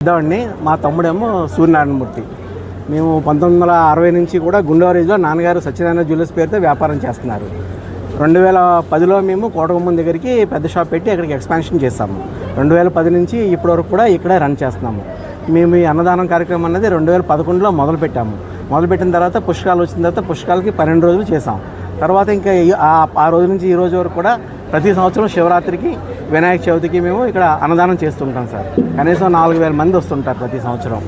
పెద్దవాడిని, మా తమ్ముడేమో సూర్యనారాయణమూర్తి. మేము 1960 నుంచి కూడా గుండెవారీలో నాన్నగారు సత్యనారాయణ జ్యువెలర్స్ పేరుతో వ్యాపారం చేస్తున్నారు. 2010లో మేము కోటగుమ్మం దగ్గరికి పెద్ద షాప్ పెట్టి అక్కడికి ఎక్స్పాన్షన్ చేస్తాము. 2010 నుంచి ఇప్పటి వరకు కూడా ఇక్కడే రన్ చేస్తున్నాము. మేము ఈ అన్నదానం కార్యక్రమం అనేది 2011లో మొదలుపెట్టిన తర్వాత పుష్కరాలు వచ్చిన తర్వాత పుష్కరాలకి 12 రోజులు చేసాం. తర్వాత ఇంకా ఆ రోజు నుంచి ఈ రోజు వరకు కూడా ప్రతి సంవత్సరం శివరాత్రికి, వినాయక చవితికి మేము ఇక్కడ అన్నదానం చేస్తుంటాం సార్. కనీసం 4000 మంది వస్తుంటారు ప్రతి సంవత్సరం.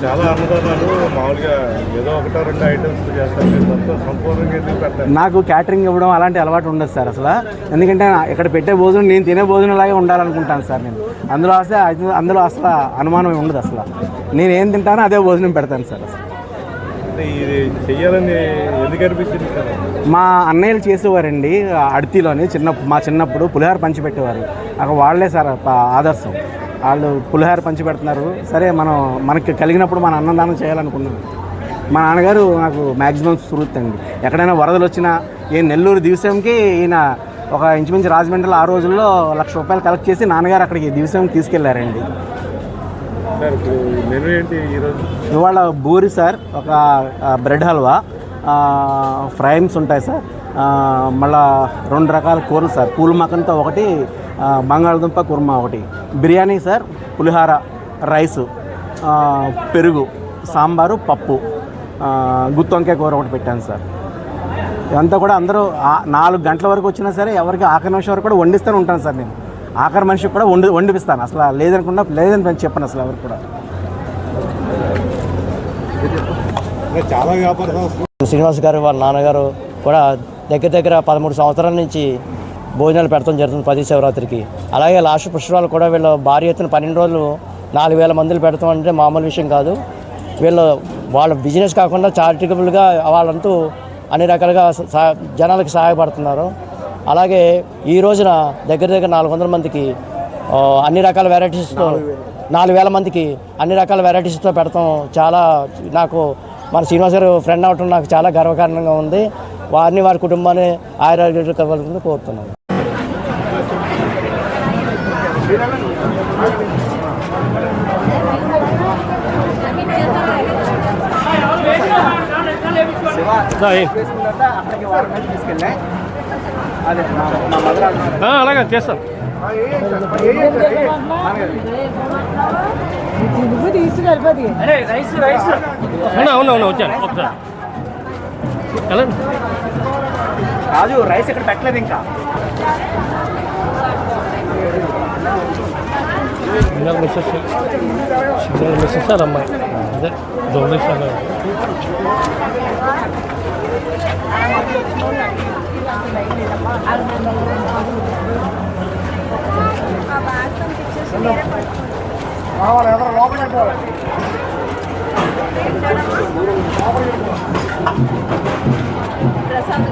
చాలా అన్నదానాలు మామూలుగా ఏదో 1-2 ఐటమ్స్ చేస్తారు, సంపూర్ణంగా ఎందుకు పెడతారు? నాకు క్యాటరింగ్ ఇవ్వడం అలాంటి అలవాటు ఉండదు సార్ అసలు. ఎందుకంటే ఇక్కడ పెట్టే భోజనం నేను తినే భోజనం లాగే ఉండాలనుకుంటాను సార్. నేను అందులో అసలు అనుమానం ఉండదు. అసలు నేను ఏం తింటానో అదే భోజనం పెడతాను సార్. అసలు ఇది చెయ్యాలని ఎందుకు అనిపించింది సార్? మా అన్నయ్యలు చేసేవారండి అడితిలోని. మా చిన్నప్పుడు పులిహార పంచిపెట్టేవారు. నాకు వాళ్ళే సార్ ఆదర్శం. వాళ్ళు పులిహార పంచిపెడుతున్నారు, సరే మనకి కలిగినప్పుడు మన అన్నదానం చేయాలనుకున్నాను. మా నాన్నగారు నాకు మ్యాక్సిమం స్ఫూర్తి అండి. ఎక్కడైనా వరదలు వచ్చినా, నెల్లూరు దివసంకి ఈయన ఒక ఇంచుమించు రాజమండ్రిలో ఆ రోజుల్లో ₹1,00,000 కలెక్ట్ చేసి నాన్నగారు అక్కడికి దివసంకి తీసుకెళ్లారండి. ఇవాళ బూరి సార్, ఒక బ్రెడ్ హల్వా, ఫ్రైమ్స్ ఉంటాయి సార్, మళ్ళా 2 రకాల కూరలు సార్, పూల్ మక్కన్తో ఒకటి, బంగాళదుంప కుర్మా ఒకటి, బిర్యానీ సార్, పులిహార, రైసు, పెరుగు, సాంబారు, పప్పు, గుత్తొంకాయ కూర ఒకటి పెట్టాను సార్. ఇదంతా కూడా అందరూ 4 గంటల వరకు వచ్చినా సరే ఎవరికి ఆఖరి నిమిషం వరకు కూడా వండిస్తూనే ఉంటాను సార్. నేను ఆఖరి మనిషికి కూడా వండిపిస్తాను. అసలు లేదని చెప్పను అసలు ఎవరికి కూడా. చాలా వ్యాపార సంస్థ శ్రీనివాస్ గారు వాళ్ళ నాన్నగారు కూడా దగ్గర 13 సంవత్సరాల నుంచి భోజనాలు పెడతాం జరుగుతుంది ప్రతి శివరాత్రికి. అలాగే లాస్ట్ పుష్కరాలు కూడా వీళ్ళు భారీ ఎత్తున 12 రోజులు 4000 మందిని పెడతాం అంటే మామూలు విషయం కాదు. వాళ్ళ బిజినెస్ కాకుండా చారిటబుల్గా వాళ్ళంతూ అన్ని రకాలుగా జనాలకు సహాయపడుతున్నారు. అలాగే ఈ రోజున దగ్గర 400 మందికి అన్ని రకాల వెరైటీస్తో, 4000 మందికి అన్ని రకాల వెరైటీస్తో పెడతాం. చాలా నాకు మన శ్రీనివాస్ గారు ఫ్రెండ్ అవటం నాకు చాలా గర్వకారణంగా ఉంది. వారి కుటుంబాన్ని ఆయురారోగ్యాలు కలగాలని కోరుతున్నాను. అలాగే చేస్తాం. అవును వచ్చాను ఒకసారి. రాజు రైస్ ఇక్కడ పెట్టలేదు ఇంకా. మిస్సెస్ సార్ అమ్మాయి అదే డొనేషన్. ప్రసాద్